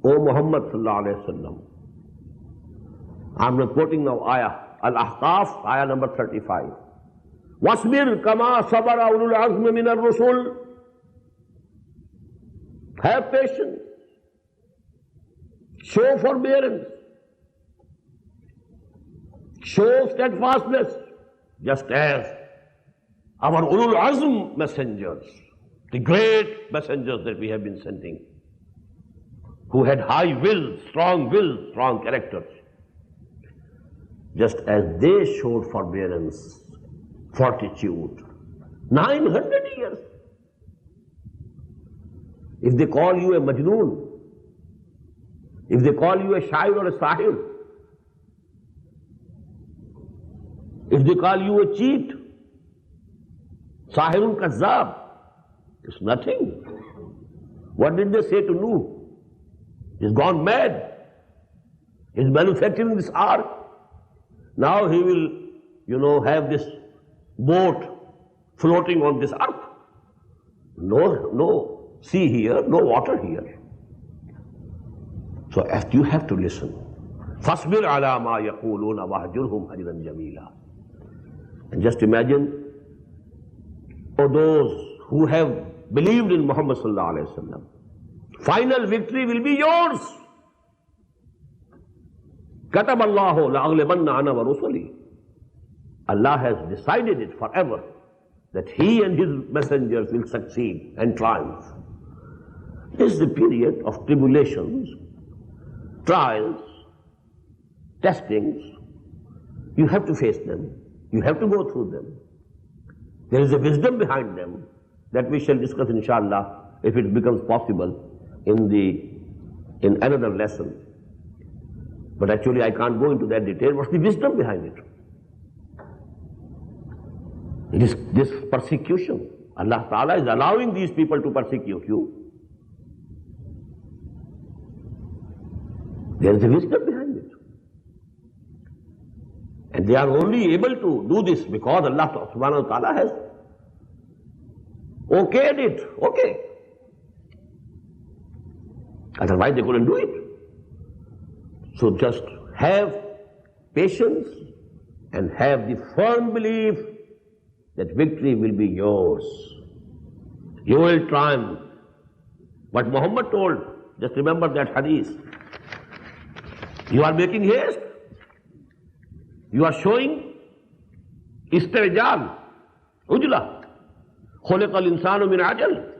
O Muhammad sallallahu alaihi wasallam, I'm not quoting now ayah, Al-Ahqaf, ayah number 35. وَاصْبِرْ كَمَا صَبَرَ أُولُو الْعَزْمِ مِنَ الرُّسُلِ. Have patience. Show forbearance. Show steadfastness. Just as our Ulul Azm messengers, the great messengers that we have been sending, who had high will, strong characters, just as they showed forbearance, fortitude, 900 years. If they call you a Majnoon, if they call you a Shair or a Sahir, if they call you a cheat, Sahirun Kazzab, it's nothing. What did they say to Nuh? He's gone mad. He's manufacturing this ark. Now he will, have this boat floating on this ark. No sea here, no water here. So you have to listen. فَاصْبِرْ عَلَى مَا يَقُولُونَ وَاهْجُرْهُمْ هَجْرًا جَمِيلًا. And just imagine, for those who have believed in Muhammad sallallahu alaihi wasallam, final victory will be yours. كَتَبَ اللَّهُ لَأَغْلِبَنَّ أَنَا وَرُسُلِي. Allah has decided it forever that He and His messengers will succeed and triumph. This is the period of tribulations, trials, testings. You have to face them. You have to go through them. There is a wisdom behind them that we shall discuss, inshallah, if it becomes possible in another lesson. But actually I can't go into that detail. What's the wisdom behind it? It is this persecution. Allah Ta'ala is allowing these people to persecute you. There is a wisdom behind it. And they are only able to do this because Allah Subhanahu wa Ta'ala has okayed it. Okay. Otherwise they couldn't do it. So just have patience and have the firm belief that victory will be yours. You will triumph. What Muhammad told, just remember that hadith. You are making haste. You are showing istirjal, ujla. خُلِقَ الْإِنسَانُ مِنْ عَجَلٍ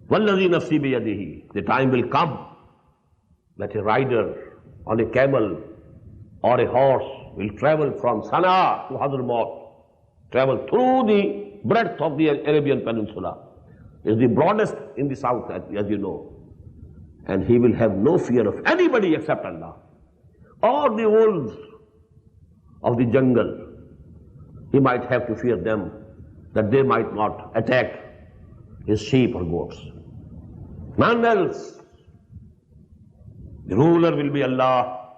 وَالَّذِي نَفْسِي بِيَدِهِ. The time will come that a rider on a camel or a horse will travel from Sana'a to Hadramaut, travel through the breadth of the Arabian Peninsula. It's the broadest in the south, as you know. And he will have no fear of anybody except Allah. Or the wolves of the jungle. He might have to fear them, that they might not attack his sheep or goats. None else. The ruler will be Allah,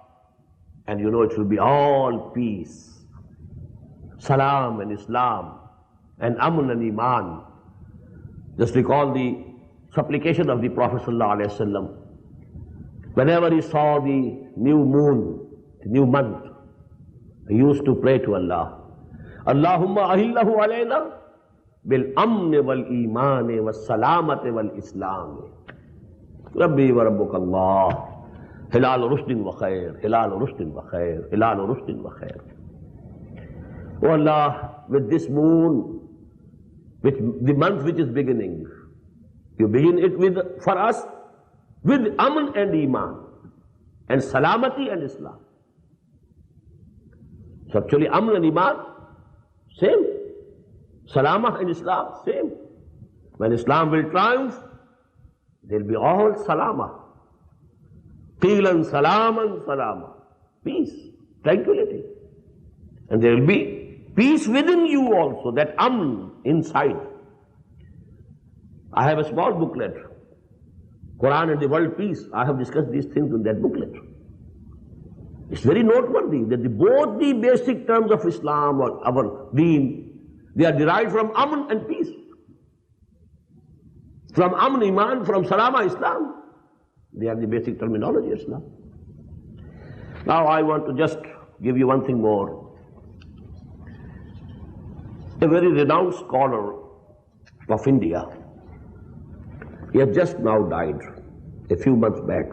and it will be all peace, salam and Islam and amun and iman. Just recall the supplication of the Prophet ﷺ. Whenever he saw the new moon, the new month, he used to pray to Allah, Allahumma ahillahu alayna bil amni wal imani wal salamati wal islami. Rabbi wa rabbuka Allah. Hilal rushdin wa khair, hilal rushdin wa khair, hilal rushdin wa khair. Oh Allah, with this moon, with the month which is beginning, you begin it with, for us, with aman and iman, and salamati and Islam. So actually aman and iman, same. Salamah and Islam, same. When Islam will triumph, there will be all salamah. Qilan salaman salama. Peace, tranquility. And there will be peace within you also, that inside. I have a small booklet, Qur'an and the World Peace. I have discussed these things in that booklet. It's very noteworthy that both the basic terms of Islam or our deen, they are derived from aman and peace. From aman, iman, from salama, Islam. They are the basic terminology of Islam. Now I want to just give you one thing more. A very renowned scholar of India, he has just now died, a few months back,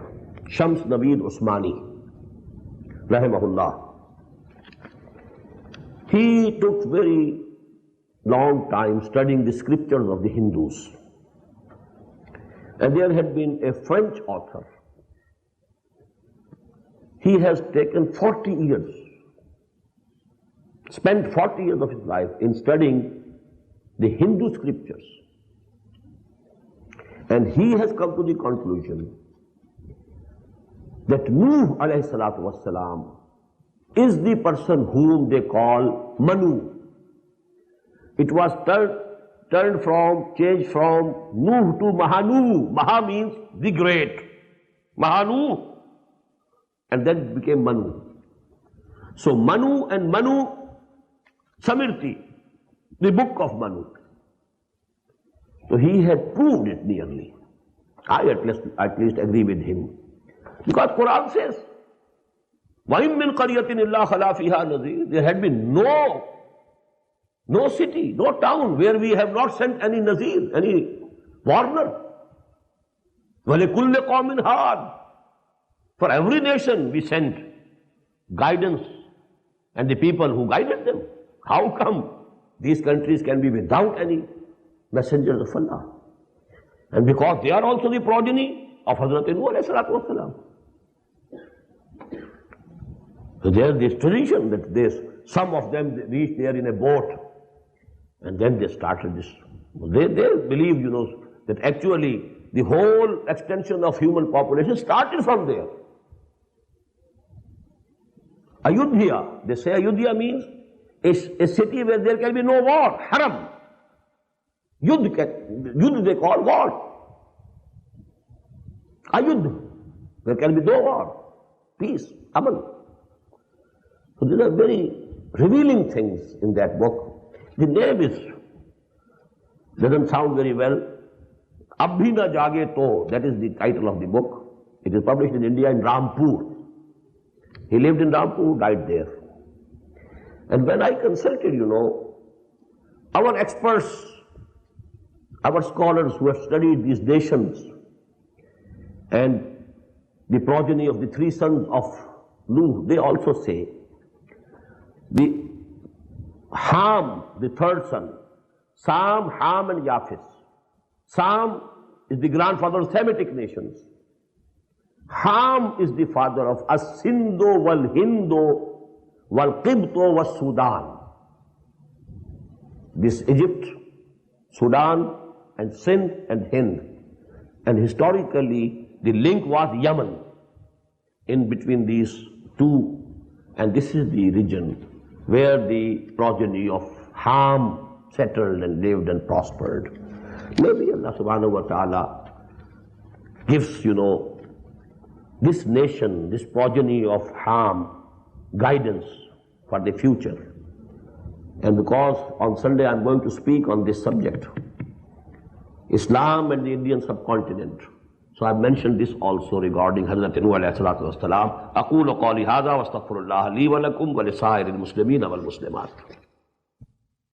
Shams Naveed Usmani, rahimahullah. He took very long time studying the scriptures of the Hindus. And there had been a French author. He has taken 40 years, spent 40 years of his life in studying the Hindu scriptures. And he has come to the conclusion that Nuh alayhi salatu wassalam is the person whom they call Manu. It was changed from Nuh to Mahanu. Maha means the great. Mahanu. And then it became Manu. So Manu and Manu Samirti, the book of Manu. So he had proved it nearly. I at least agree with him. Because Qur'an says, وَإِن مِّن قَرْيَةٍ إِلَّا خَلَا فِيهَا نَذِيرٌ. There had been no city, no town where we have not sent any Nazir, any warner. وَلِكُلِّ قَوْمٍ هَادٍ. For every nation we sent guidance and the people who guided them. How come these countries can be without any messengers of Allah? And because they are also the progeny of Hazrat Nuh alayhi salatu wasalam. So there is this tradition that some of them reached there in a boat and then they started this. They believe, that actually the whole extension of human population started from there. Ayodhya, they say Ayodhya means a city where there can be no war, haram. Yudh they call war. Ayudh, there can be no war, peace, aman. So these are very revealing things in that book. The name doesn't sound very well. Abhi na jage to, that is the title of the book. It is published in India in Rampur. He lived in Rampur, died there. And when I consulted, our experts, our scholars who have studied these nations and the progeny of the three sons of Nuh, they also say the Ham, the third son, Sam, Ham and Japheth. Sam is the grandfather of Semitic nations. Ham is the father of As-Sindhu wal-Hindu wal-Qibtu wal-Sudan. This Egypt, Sudan and Sindh and Hind. And historically the link was Yemen in between these two. And this is the region where the progeny of Ham settled and lived and prospered. Maybe Allah subhanahu wa ta'ala gives, this nation, this progeny of Ham, guidance for the future. And because on Sunday I'm going to speak on this subject, Islam and the Indian subcontinent, so I've mentioned this also regarding Hazrat Nuh alayhi salatu wassalam. أقول قولي هذا واستغفر الله لي ولكم ولسائر المسلمين والمسلمات.